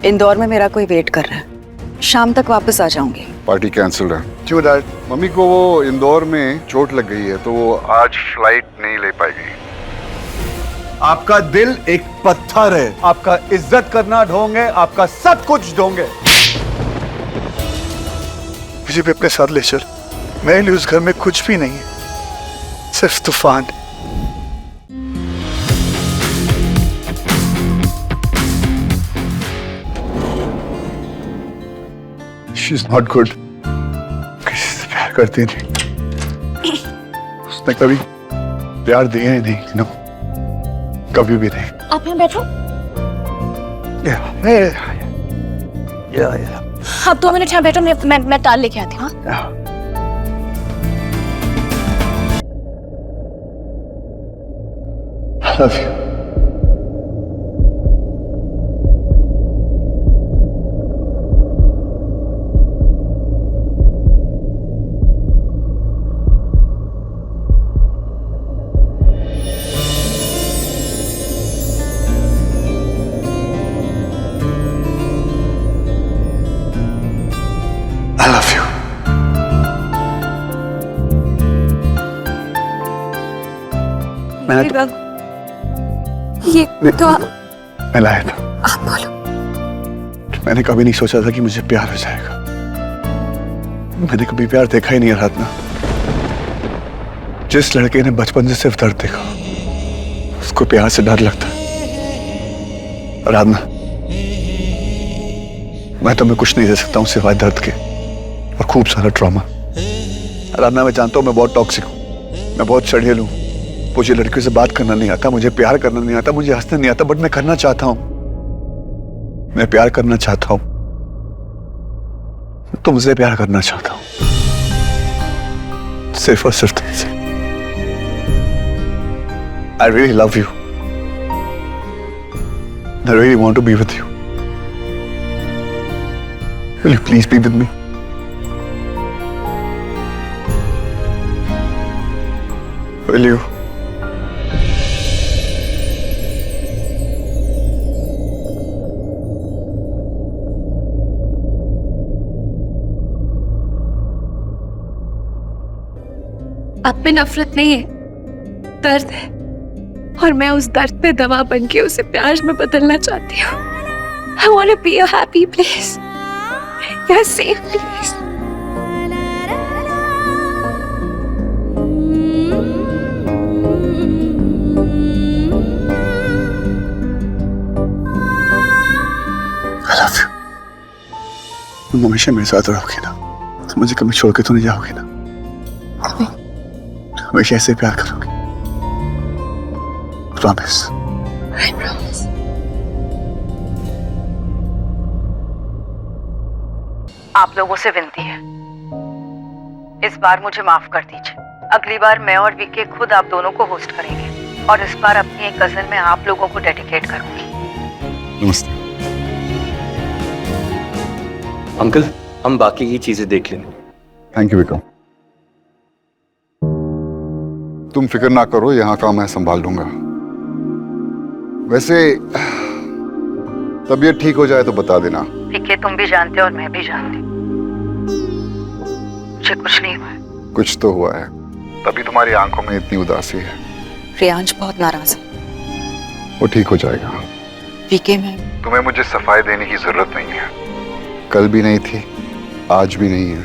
इंदौर में मेरा कोई वेट कर रहा है, शाम तक वापस आ जाऊंगी। पार्टी कैंसिल है। क्यों डैड? मम्मी को वो इंदौर में चोट लग गई है तो वो आज फ्लाइट नहीं ले पाएगी। आपका दिल एक पत्थर है, आपका इज्जत करना ढोंग है, आपका सब कुछ ढोंग है। मुझे भी अपने साथ ले चल। मेरे लिए उस घर में कुछ भी नहीं है, सिर्फ तूफान। She's not good. किसी से प्यार करती नहीं। उसने कभी प्यार दिया ही नहीं, नो, कभी भी नहीं। आप यहाँ बैठो। आप 2 मिनट यहाँ बैठो, मैं टाल लेके आती हूँ। I love you. I love you. मैंने ये तो मैं लाया था। आप बोलो। मैंने कभी नहीं सोचा था कि मुझे प्यार हो जाएगा। मैंने कभी प्यार देखा ही नहीं राधना। जिस लड़के ने बचपन से सिर्फ दर्द देखा, उसको प्यार से डर लगता है। राधना, मैं तुम्हें कुछ नहीं दे सकता हूं सिवाय दर्द के और खूब सारा ट्रॉमा। राधना, मैं जानता हूं मैं बहुत टॉक्सिक हूं, मैं बहुत चढ़ेल हूं, मुझे लड़कियों से बात करना नहीं आता, मुझे प्यार करना नहीं आता, मुझे हंसना नहीं आता, बट मैं करना चाहता हूं। मैं प्यार करना चाहता हूं, तुमसे प्यार करना चाहता हूं, सिर्फ और सिर्फ तुमसे। I really love you. I really want to be with you. Will you please be with me? Will you? आप में नफरत नहीं है, दर्द है, और मैं उस दर्द पे दवा बन के उसे प्यार में बदलना चाहती हूँ। I want to be a happy place, a safe place. I love you. तुम हमेशा मेरे साथ रहोगी ना? तुम मुझे कभी छोड़ के तो नहीं जाओगी ना? हमेशा ऐसे प्यार करोगी? Promise. I promise. आप लोगों से विनती है, इस बार मुझे माफ कर दीजिए। अगली बार मैं और विक्की खुद आप दोनों को होस्ट करेंगे और इस बार अपनी एक कजन मैं आप लोगों को डेडिकेट करूंगी। नमस्ते। अंकल, हम बाकी की चीजें देख लेंगे। Thank you Vikram. तुम फिक्र ना करो, यहाँ का मैं संभाल लूंगा। वैसे तबीयत ठीक हो जाए तो बता देना। विक्की, तुम भी जानते हो और मैं भी जानती हूँ, मुझे कुछ नहीं हुआ है। कुछ तो हुआ है, तभी तुम्हारी आंखों में इतनी उदासी है। रियांश बहुत नाराज है। वो ठीक हो जाएगा। विक्की, मैं तुम्हें मुझे सफाई देने की जरूरत नहीं है। कल भी नहीं थी, आज भी नहीं है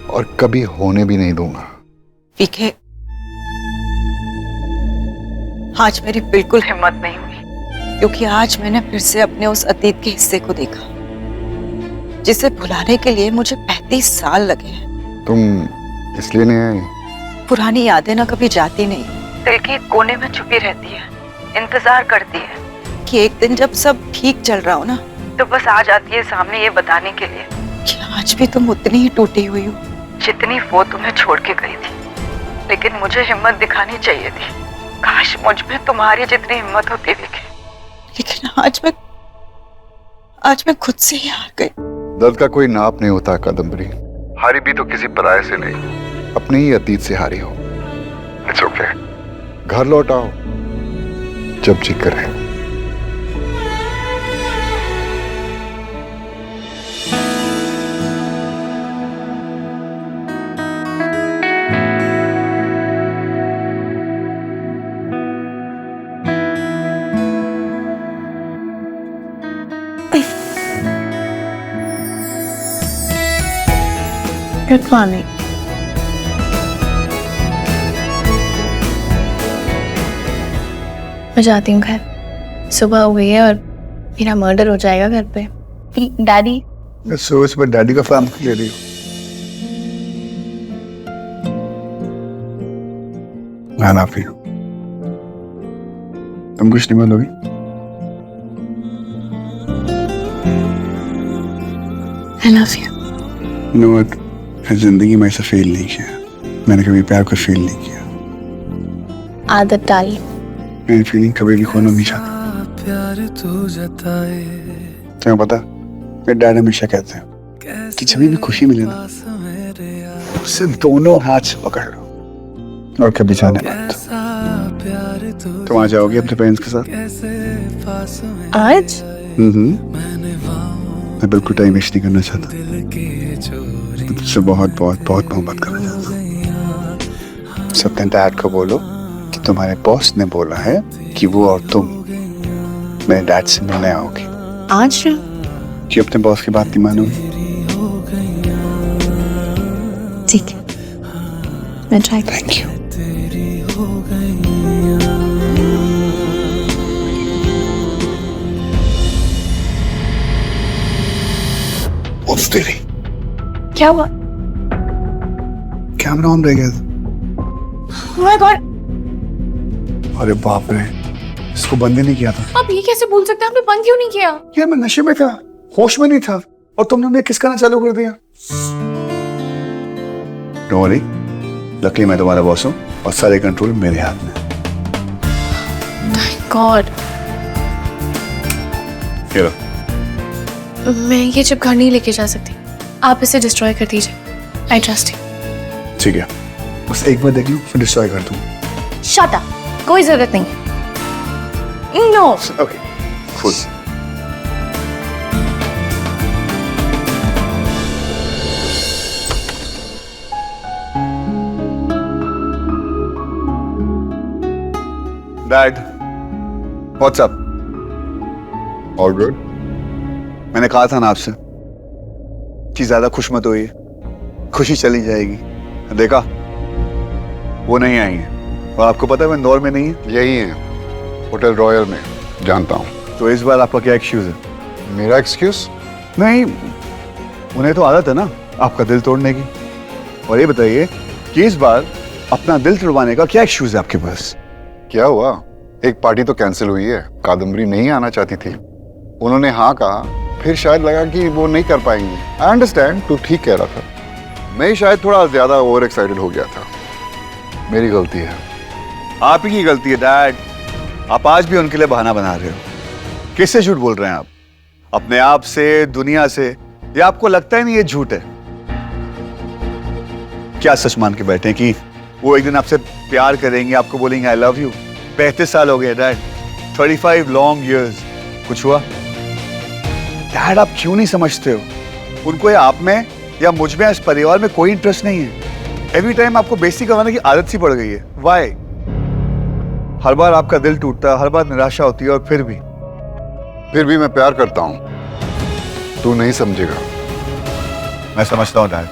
और कभी होने भी नहीं दूंगा। विक्की, आज मेरी बिल्कुल हिम्मत नहीं हुई क्योंकि आज मैंने फिर से अपने उस अतीत के हिस्से को देखा जिसे भुलाने के लिए मुझे 35 साल लगे हैं। तुम इसलिए नहीं आई? पुरानी यादें ना कभी जाती नहीं, दिल के कोने में छुपी रहती है, इंतजार करती है कि एक दिन जब सब ठीक चल रहा हो ना, तो बस आ जाती है सामने ये बताने के लिए कि आज भी तुम उतनी ही टूटी हुई हो जितनी वो तुम्हें छोड़ के गई थी। लेकिन मुझे हिम्मत दिखानी चाहिए थी। काश मुझ में तुम्हारी जितनी हिम्मत होती विक्की, लेकिन आज मैं खुद से ही हार गई। दर्द का कोई नाप नहीं होता कादम्बरी। हारी भी तो किसी पराये से नहीं, अपने ही अतीत से हारी हो। इट्स ओके, घर लौट आओ जब जी करे। Good morning. मैं जाती हूँ घर, सुबह हो गई है और मेरा मर्डर हो जाएगा घर पे। डैडी सुबह सुबह डैडी का फॉर्म ले रही हो। मैं नाफी हूँ, तुम कुछ नहीं बोलोगी? I love you. You know what? मैं जिंदगी में ऐसा फील नहीं किया, मैंने कभी प्यार को फील नहीं किया। आदत डाल। मेरी फीलिंग कभी भी खोना नहीं चाहता। तुम्हें पता, मेरे डैड हमेशा कहते हैं कि जब भी खुशी मिले ना, उसे दोनों हाथ से पकड़ लो और कभी जाने मत। तुम आ जाओगी अपने पेरेंट्स के साथ? आज? मैं बिल्कुल टाइम वेस्ट नहीं करना चाहता, तुझसे बहुत बहुत बहुत मोहब्बत करना चाहता। सब अपने डैड को बोलो कि तुम्हारे बॉस ने बोला है कि वो और तुम मेरे डैड से मिलने आओगे। आज? कि अपने बॉस की बात नहीं मानोगे? ठीक है, मैं ट्राई। Thank you. What's तेरी? क्या हुआ? कैमरा ऑन रह गया था। Oh my God! अरे बाप रे, इसको बंद ही नहीं किया था। आप ये कैसे बोल सकते हैं? आपने बंद क्यों नहीं किया? यार मैं नशे में था, होश में नहीं था, और तुमने उन्हें किस करना चालू कर दिया? Don't worry, लकीली मैं तुम्हारा बॉस हूँ और सारे कंट्रोल मेरे हाथ में। Thank God! ये लो। मैं ये चिप घर नहीं लेके जा सकती, आप इसे डिस्ट्रॉय कर दीजिए। I trust you. ठीक है, बस एक बार देख लूं फिर डिस्ट्रॉय कर दूं। शट अप, कोई जरूरत नहीं है। No. Okay, full. Dad, what's up? All good? मैंने कहा था ना आपसे कि ज्यादा खुश मत होइए, खुशी चली जाएगी। देखा, वो नहीं आई है, और आपको पता है वो इंदौर में नहीं है। यही है, होटल रॉयल में, जानता हूँ। तो इस बार आपका क्या एक्सक्यूज है? मेरा एक्सक्यूज? नहीं, उन्हें तो आदत है ना आपका दिल तोड़ने की। और ये बताइए कि इस बार अपना दिल तोड़वाने का क्या एक्सक्यूज है आपके पास? क्या हुआ? एक पार्टी तो कैंसिल हुई है, कादम्बरी नहीं आना चाहती थी, उन्होंने हाँ कहा, फिर शायद लगा कि वो नहीं कर पाएंगी। आई अंडरस्टैंड, तू ठीक कह रहा था, मैं शायद थोड़ा ज्यादा ओवर एक्साइटेड हो गया था, मेरी गलती है। आप ही की गलती है डैड, आप आज भी उनके लिए बहाना बना रहे हो। किससे झूठ बोल रहे हैं आप? अपने आप से, दुनिया से, या आपको लगता ही नहीं ये झूठ है? क्या सच मान के बैठे कि वो एक दिन आपसे प्यार करेंगे, आपको बोलेंगे आई लव यू? 35 साल हो गए डैड, 35 लॉन्ग इयर्स, कुछ हुआ? डैड आप क्यों नहीं समझते हो? उनको या आप में या मुझ में, इस परिवार में कोई इंटरेस्ट नहीं है। एवरी टाइम आपको बेइज्जती करवाने की आदत सी पड़ गई है। व्हाई? हर बार आपका दिल टूटता है, हर बार निराशा होती है, और फिर भी मैं प्यार करता हूँ, तू नहीं समझेगा। मैं समझता हूँ डैड,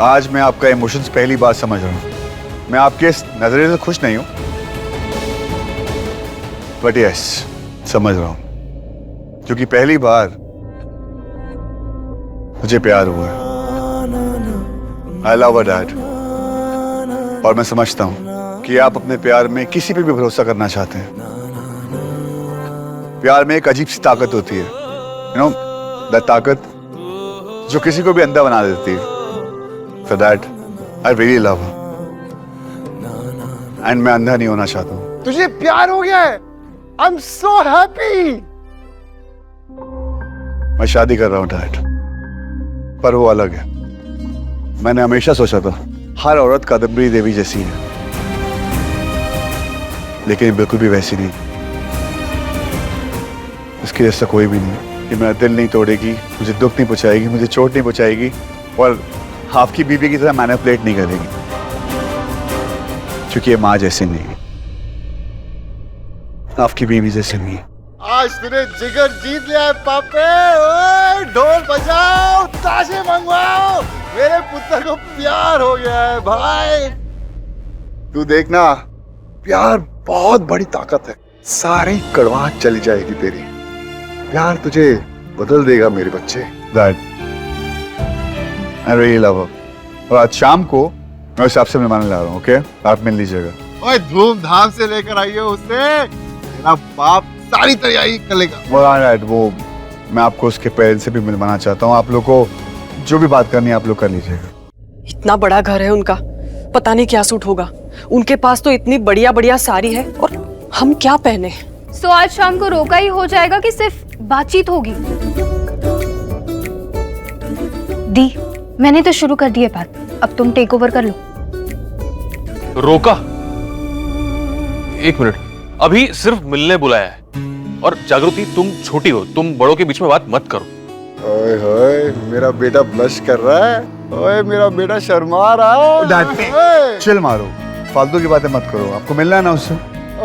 आज मैं आपका इमोशंस पहली बार समझ रहा हूँ। मैं आपके इस नजरिए से खुश नहीं हूँ, बट यस समझ रहा हूँ, क्योंकि पहली बार मुझे प्यार हुआ है। आई लव डैड, और मैं समझता हूँ कि आप अपने प्यार में किसी पे भी भरोसा करना चाहते हैं। प्यार में एक अजीब सी ताकत होती है, यू नो, दैट ताकत जो किसी को भी अंधा बना देती है। So that I really love her, and मैं अंधा नहीं होना चाहता हूँ। तुझे प्यार हो गया है? I'm so happy. मैं शादी कर रहा हूँ डैड, पर वो अलग है। मैंने हमेशा सोचा था हर औरत कादम्बरी देवी जैसी है, लेकिन बिल्कुल भी वैसी नहीं। इसके जैसा कोई भी नहीं, कि मेरा दिल नहीं तोड़ेगी, मुझे दुख नहीं पहुंचाएगी, मुझे चोट नहीं पहुंचाएगी, और आपकी बीवी की तरह मैनिपुलेट नहीं करेगी, क्योंकि ये माँ जैसी नहीं है, आपकी बीवी जैसी नहीं है। आज तूने जिगर जीत लिया है पापे। ओए ढोल बजाओ, ताशे मंगवाओ, मेरे पुत्र को प्यार हो गया है भाई। तू देखना, प्यार बहुत बड़ी ताकत है, सारी कड़वाहट चली जाएगी तेरी। प्यार तुझे बदल देगा मेरे बच्चे। Dad, I really love her. और आज शाम को मैं उस आपसे मिलवाने ला रहा हूँ, ओके? आप मिल लीजिएगा। ओए धूमधाम से लेकर आइए उसे, तेरा बाप सारी तैयारी कर लेगा। वो मैं आपको उसके पेरेंट्स से भी मिलवाना चाहता हूँ। आप लोग को जो भी बात करनी है आप लोग कर लीजिएगा। इतना बड़ा घर है उनका, पता नहीं क्या सूट होगा। उनके पास तो इतनी बढ़िया बढ़िया साड़ी है और हम क्या पहने। सो आज शाम को रोका ही हो जाएगा कि सिर्फ बातचीत होगी? दी, मैंने तो शुरू कर दी है बात, अब तुम टेक ओवर कर लो। रोका? एक मिनट, अभी सिर्फ मिलने बुलाया है। और जागृति, तुम छोटी हो, तुम बड़ों के बीच में बात मत करो। ओए होए, मेरा बेटा ब्लश कर रहा है। ओए मेरा बेटा शर्मा रहा है। डैड, चिल मारो, फालतू की बातें मत करो। आपको मिलना है ना उससे?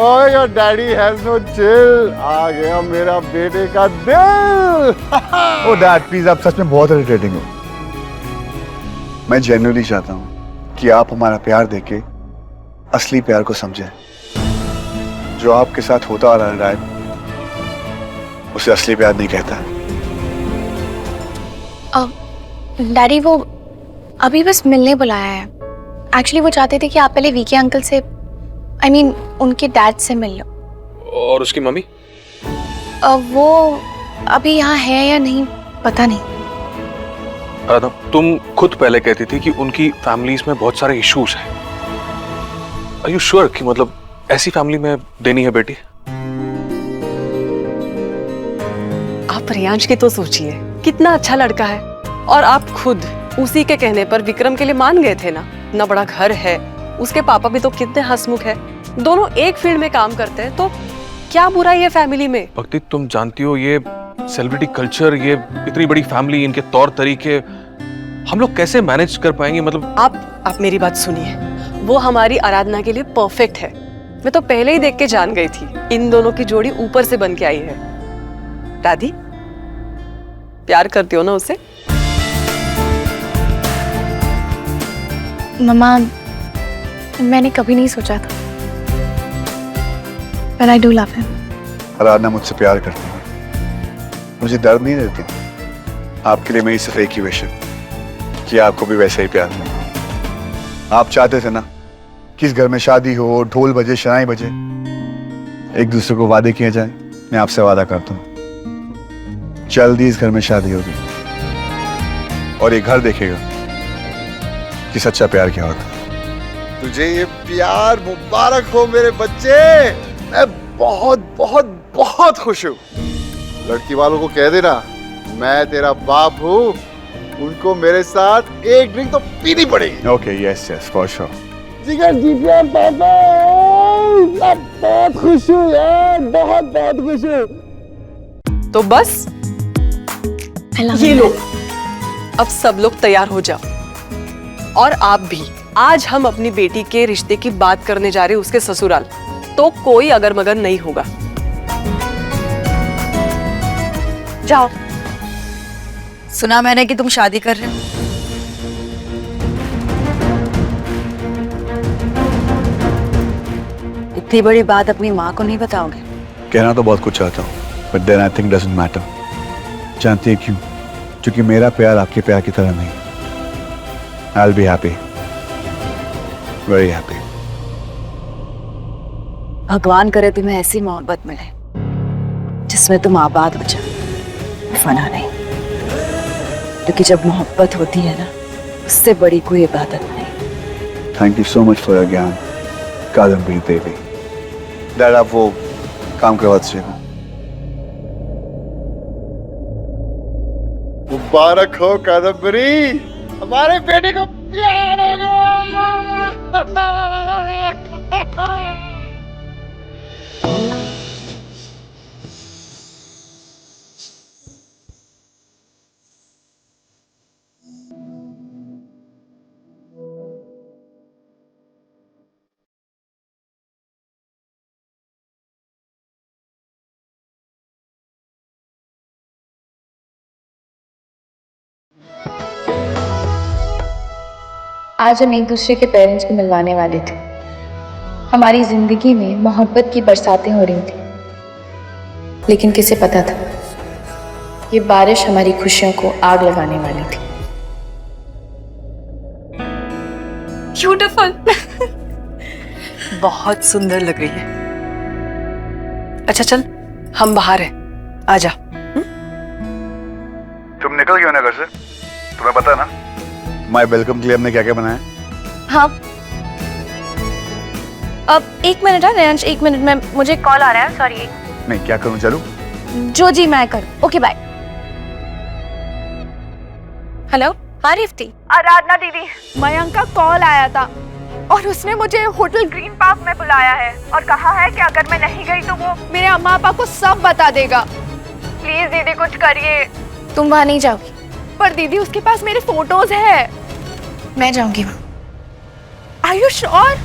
ओए your daddy has no chill. आ गया मेरा बेटे का दिल। ओ डैड प्लीज, आप सच में बहुत इरिटेटिंग हो। मैं जेन्युइनली चाहता हूँ कि आप हमारा प्यार देके असली प्यार को समझें। जो आपके साथ होता आ रहा है उसे असली प्यार नहीं कहता। डैडी वो अभी बस मिलने बुलाया है। एक्चुअली वो चाहते थे कि आप पहले वीके अंकल से, I mean, उनके डैड से मिल लो। और उसकी मम्मी? वो अभी यहाँ है या नहीं पता नहीं। आराधना, तुम खुद पहले कहती थी कि उनकी फैमिलीज में बहुत सारे इश्यूज हैं। आर यू श्योर कि मतलब ऐसी फैमिली में देनी है बेटी? आप रियांश की तो सोचिए, कितना अच्छा लड़का है। और आप खुद उसी के कहने पर विक्रम के लिए मान गए थे ना। ना बड़ा घर है, उसके पापा भी तो कितने हंसमुख है, दोनों एक फील्ड में काम करते हैं, तो क्या बुराई है फैमिली में? भक्ति, तुम जानती हो ये सेलिब्रिटी कल्चर, ये इतनी बड़ी फैमिली, इनके तौर तरीके, हम लोग कैसे मैनेज कर पाएंगे? मतलब आप मेरी बात सुनिए, वो हमारी आराधना के लिए परफेक्ट है। मैं तो पहले ही देख के जान गई थी, इन दोनों की जोड़ी ऊपर से बन के आई है। दादी, प्यार करती हो ना उसे? मम्मा, मैंने कभी नहीं सोचा था, but I do love him. आराधना मुझसे प्यार करती है, मुझे दर्द नहीं देती। आपके लिए मेरी सिर्फ एक ही विश है कि आपको भी वैसे ही प्यार मिले। आप चाहते थे ना कि इस घर में शादी हो, ढोल बजे, शनाई बजे, एक दूसरे को वादे किए जाए। मैं आपसे वादा करता हूँ, जल्दी इस घर में शादी होगी और ये घर देखेगा कि सच्चा प्यार क्या होता है। तुझे ये प्यार मुबारक हो मेरे बच्चे। मैं बहुत बहुत बहुत खुश हूँ। लड़की वालों को कह देना मैं तेरा बाप हूँ, उनको मेरे साथ एक ड्रिंक तो पीनी पड़ेगी। Okay, yes yes, for sure. जिगर जीत गया पापा। मैं बहुत खुश हूँ यार, बहुत बहुत खुश हूँ। तो बस ये लो, अब सब लोग तैयार हो जाओ। और आप भी। आज हम अपनी बेटी के रिश्ते की बात करने जा रहे हैं उसके ससुराल, तो कोई अगर मगर नहीं होगा। जाओ। सुना मैंने कि तुम शादी कर रहे हो। इतनी बड़ी बात अपनी माँ को नहीं बताओगे? कहना तो बहुत कुछ चाहता हूँ, but then I think doesn't matter. जानती है क्यों? क्योंकि मेरा प्यार आपके प्यार की तरह नहीं। I'll be happy, very happy. भगवान करे तुम्हें ऐसी मोहब्बत मिले जिसमें तुम आबाद हो जाओ, फना नहीं। क्योंकि जब मोहब्बत होती है ना, उससे बड़ी कोई इबादत नहीं। Thank you so much for your ज्ञान, कादम्बरी देवी। डैड, आप वो काम करवा दीजिएगा। मुबारक हो कादम्बरी, हमारे बेटे को प्यार होगा। आज हम एक दूसरे के पेरेंट्स को मिलवाने वाले थे। हमारी जिंदगी में मोहब्बत की बरसातें हो रही थी, लेकिन किसे पता था ये बारिश हमारी खुशियों को आग लगाने वाली थी। ब्यूटीफुल। बहुत सुंदर लग रही है। अच्छा चल, हम बाहर हैं, आजा। तुम निकल क्यों ना घर से? तुम्हें पता ना माय वेलकम के लिए हमने क्या क्या बनाया? हाँ, अब 1 मिनट है रेंज, 1 मिनट में मुझे कॉल आ रहा है, सॉरी। नहीं, क्या करूं? चलूं? जो जी मैं करूं। Okay bye. हेलो, हाँ रिफ्ती। आराधना दीदी, मयंक का कॉल आया था और उसने मुझे होटल ग्रीन पार्क में बुलाया है और कहा है कि अगर मैं नहीं गई तो वो मेरे अम्मा पापा को सब बता देगा। प्लीज दीदी कुछ करिए। तुम वहां नहीं जाओगी? पर दीदी उसके पास मेरे फोटोज है। मैं जाऊंगी। Are you sure?